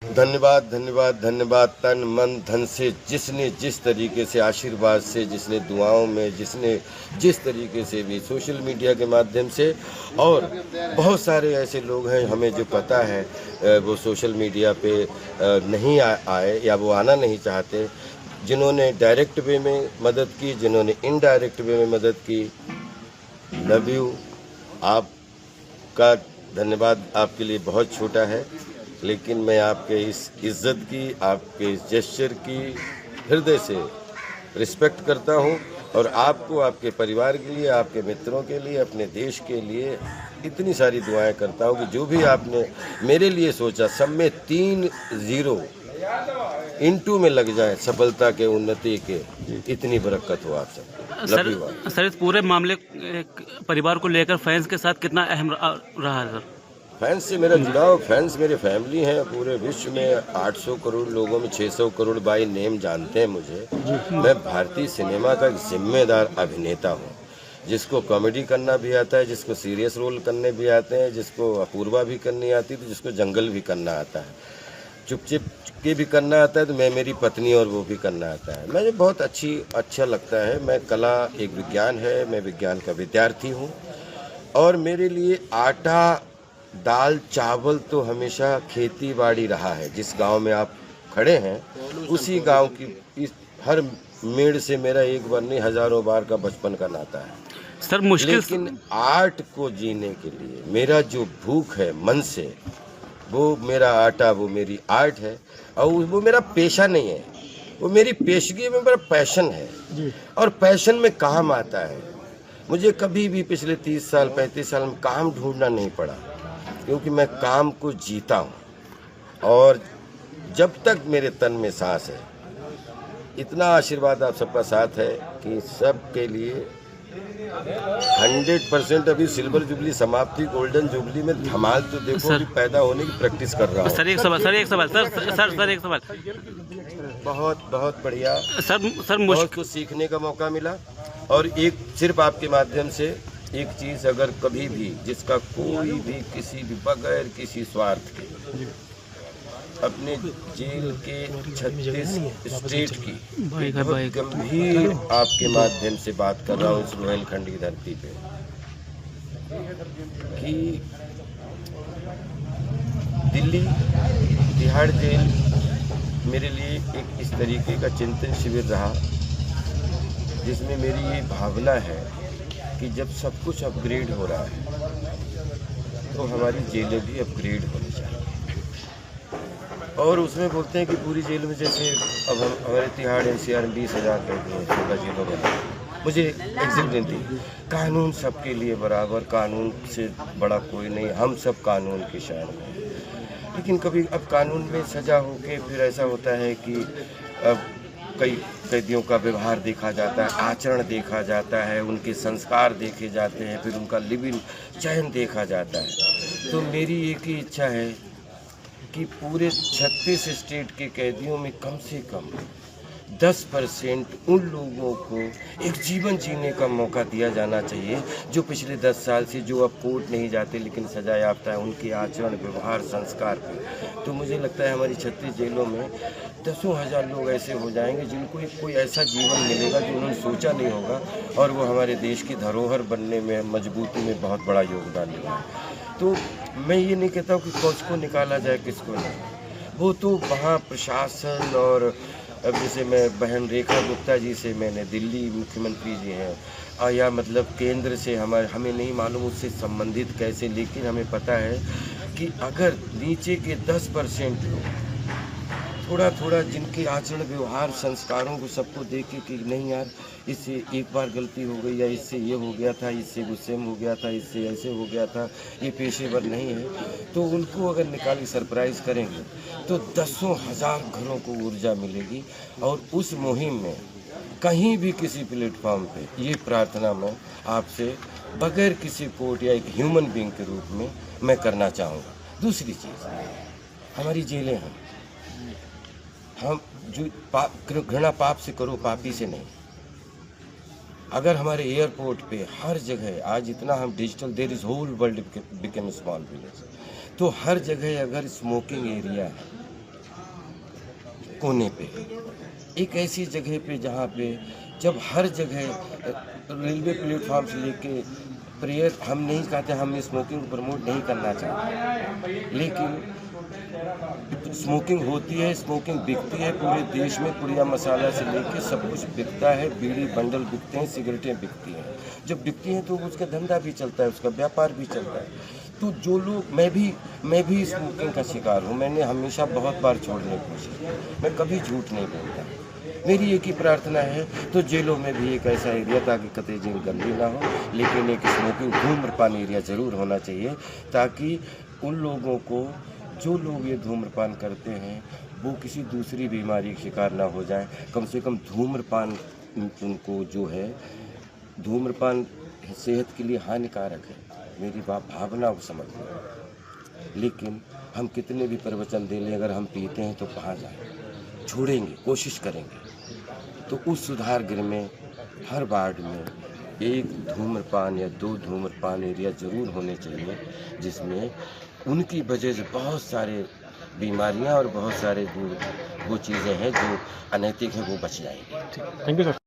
धन्यवाद, धन्यवाद, धन्यवाद। तन, मन, धन से जिसने जिस तरीके से आशीर्वाद से, जिसने दुआओं में, जिसने जिस तरीके से भी सोशल मीडिया के माध्यम से, और बहुत सारे ऐसे लोग हैं हमें जो पता है वो सोशल मीडिया पे नहीं आए या वो आना नहीं चाहते, जिन्होंने डायरेक्ट वे में मदद की, जिन्होंने इनडायरेक्ट वे में मदद की। Love you. आपका धन्यवाद आपके लिए बहुत छोटा है, लेकिन मैं आपके इस इज़्ज़त की, आपके इस जेस्चर की हृदय से रिस्पेक्ट करता हूँ, और आपको, आपके परिवार के लिए, आपके मित्रों के लिए, अपने देश के लिए इतनी सारी दुआएं करता हूँ कि जो भी आपने मेरे लिए सोचा, सब में 3 0 इंटू में लग जाए सफलता के, उन्नति के। इतनी बरकत हो आप सबको। Love you. सर इस पूरे मामले परिवार को लेकर फैंस के साथ कितना अहम रहा है सर? फैंस से मेरा जुड़ाव, फैंस मेरे फैमिली हैं। पूरे विश्व में 800 करोड़ लोगों में 600 करोड़ बाई नेम जानते हैं मुझे। मैं भारतीय सिनेमा का एक जिम्मेदार अभिनेता हूँ, जिसको कॉमेडी करना भी आता है, जिसको सीरियस रोल करने भी आते हैं, जिसको अपूर्वा भी करनी आती है, तो जिसको जंगल भी करना आता है, चुप के भी करना आता है, तो मैं, मेरी पत्नी और वो भी करना आता है। मुझे बहुत अच्छा लगता है। मैं, कला एक विज्ञान है, मैं विज्ञान का विद्यार्थी हूँ, और मेरे लिए आटा, दाल, चावल तो हमेशा खेती बाड़ी रहा है। जिस गांव में आप खड़े हैं, उसी गांव की इस हर मेड़ से मेरा एक बार नहीं, हजारों बार का बचपन का नाता है सर। मुश्किल, लेकिन आर्ट को जीने के लिए मेरा जो भूख है मन से, वो मेरा आटा, वो मेरी आर्ट है, और वो मेरा पेशा नहीं है, वो मेरी पेशगी में मेरा पैशन है जी। और पैशन में काम आता है। मुझे कभी भी पिछले 30 साल 35 साल में काम ढूंढना नहीं पड़ा, क्योंकि मैं काम को जीता हूँ, और जब तक मेरे तन में सांस है, इतना आशीर्वाद आप सबका साथ है कि सबके लिए 100%। अभी सिल्वर जुबली समाप्ति, गोल्डन जुबली में धमाल तो देखो, अभी पैदा होने की प्रैक्टिस कर रहा हूँ। सर एक सवाल सर एक सवाल। बहुत बहुत बढ़िया सर बहुत कुछ सीखने का मौका मिला, और एक सिर्फ आपके माध्यम से एक चीज़, अगर कभी भी जिसका कोई भी किसी भी बगैर किसी स्वार्थ के अपने जेल के 36 स्टेट की बहुत गंभीर आपके माध्यम से बात कर रहा हूँ इस रोहिलखंड की धरती पे, कि दिल्ली तिहाड़ जेल मेरे लिए एक इस तरीके का चिंतन शिविर रहा, जिसमें मेरी ये भावना है कि जब सब कुछ अपग्रेड हो रहा है, तो हमारी जेलें भी अपग्रेड होनी चाहिए। और उसमें बोलते हैं कि पूरी जेल में, जैसे अब हमारे तिहाड़ NCR में 20,000 कैदी हैं 14 जेलों में। मुझे एग्जिट नहीं थी। कानून सबके लिए बराबर, कानून से बड़ा कोई नहीं, हम सब कानून के शहर में। लेकिन कभी अब कानून में सजा होके फिर ऐसा होता है कि अब कई कैदियों का व्यवहार देखा जाता है, आचरण देखा जाता है, उनके संस्कार देखे जाते हैं, फिर उनका लिविंग चयन देखा जाता है। तो मेरी एक ही इच्छा है कि पूरे 36 स्टेट के कैदियों में कम से कम 10% उन लोगों को एक जीवन जीने का मौका दिया जाना चाहिए, जो पिछले 10 साल से, जो अब कोर्ट नहीं जाते लेकिन सजा याफ्ता है, उनके आचरण, व्यवहार, संस्कार पे। तो मुझे लगता है हमारी 36 जेलों में 10,000 लोग ऐसे हो जाएंगे जिनको कोई ऐसा जीवन मिलेगा जो उन्होंने सोचा नहीं होगा, और वो हमारे देश की धरोहर बनने में, मजबूती में बहुत बड़ा योगदान देगा। तो मैं ये नहीं कहता हूँ कि किसको निकाला जाए, किसको नहीं, वो तो वहाँ प्रशासन, और अब जैसे मैं बहन रेखा गुप्ता जी से, मैंने दिल्ली मुख्यमंत्री जी हैं, या मतलब केंद्र से, हमें नहीं मालूम उससे संबंधित कैसे, लेकिन हमें पता है कि अगर नीचे के 10% लोग थोड़ा थोड़ा, जिनके आचरण, व्यवहार, संस्कारों को सबको देखे कि नहीं यार, इससे एक बार गलती हो गई, या इससे ये हो गया था, इससे गुस्से में हो गया था, इससे ऐसे हो गया था, ये पेशेवर नहीं है, तो उनको अगर निकाल के सरप्राइज करेंगे तो 10,000 घरों को ऊर्जा मिलेगी। और उस मुहिम में कहीं भी किसी प्लेटफॉर्म पे ये प्रार्थना मैं आपसे बगैर किसी कोर्ट या एक ह्यूमन बीइंग के रूप में मैं करना चाहूँगा। दूसरी चीज़, हमारी जेलें हैं, हम जो घृणा पाप से करो, पापी से नहीं। अगर हमारे एयरपोर्ट पे हर जगह आज इतना हम digital, there is whole world become small village, तो हर जगह अगर स्मोकिंग एरिया है कोने पे, एक ऐसी जगह पे जहाँ पे जब हर जगह रेलवे प्लेटफॉर्म से लेके प्रेयर, हम नहीं चाहते, हम स्मोकिंग को प्रमोट नहीं करना चाहते, लेकिन स्मोकिंग होती है, स्मोकिंग बिकती है पूरे देश में, पुड़िया मसाला से लेके सब कुछ बिकता है, बीड़ी बंडल बिकते हैं, सिगरेटें बिकती हैं। जब बिकती हैं तो उसका धंधा भी चलता है, उसका व्यापार भी चलता है। तो जो लोग, मैं भी स्मोकिंग का शिकार हूँ, मैंने हमेशा बहुत बार छोड़ने की कोशिश की, मैं कभी झूठ नहीं बोलता। मेरी एक ही प्रार्थना है, तो जेलों में भी एक ऐसा एरिया, ताकि कतई जेल गंदी ना हो, लेकिन एक स्मोकिंग धूम्रपान एरिया ज़रूर होना चाहिए, ताकि उन लोगों को, जो लोग ये धूम्रपान करते हैं, वो किसी दूसरी बीमारी का शिकार ना हो जाएं। कम से कम धूम्रपान उनको जो है, धूम्रपान सेहत के लिए हानिकारक है, मेरी भावना को समझ लो। लेकिन हम कितने भी प्रवचन दे लें, अगर हम पीते हैं तो कहाँ जाएं? छोड़ेंगे, कोशिश करेंगे। तो उस सुधार गृह में हर वार्ड में एक धूम्रपान या 2 धूम्रपान एरिया ज़रूर होने चाहिए, जिसमें उनकी वजह से बहुत सारे बीमारियां और बहुत सारे वो चीज़ें हैं जो अनैतिक हैं, वो बच जाएंगी। Thank you sir.